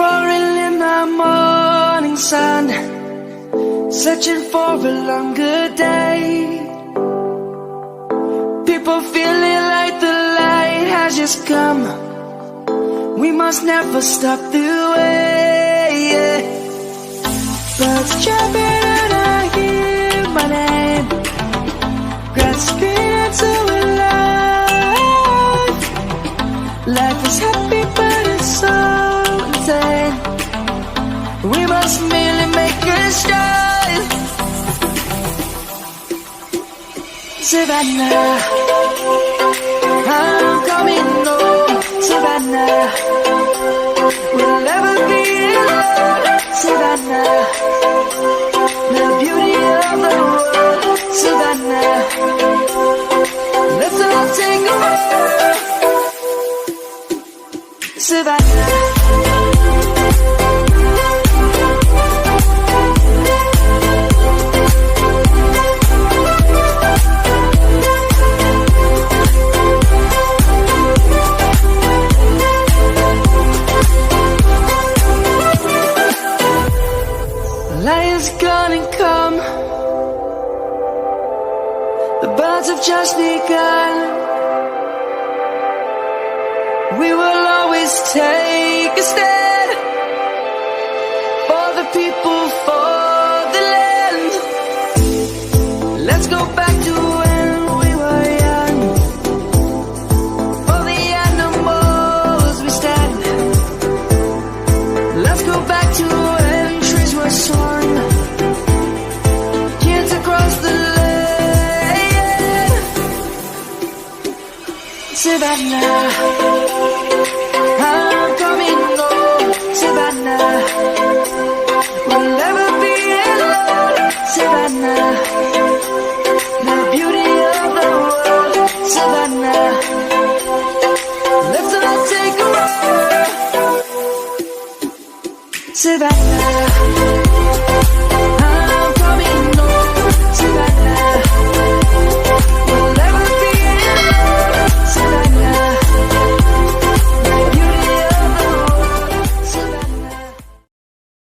roaring in the morning sun, searching for a longer day. People feeling like the light has just come. We must never stop the way. Birds chirping and I hear my name, grasping into a life. Life is happy but it's so insane. We must merely make a start. Savannah, I'm coming home. Savannah, we'll never be alone. Savannah, the beauty of the world. Savannah, let's all take a walk. Savannah, light is gonna come. The birds have just begun. We will always take a stand for the people, for the land. Let's go back to when we were young. For the animals we stand. Let's go back to when trees were swung, kids across the land. Savannah, I'm coming home. Savannah, we'll never be alone. Savannah, the beauty of the world. Savannah, let's all take a walk. Savannah.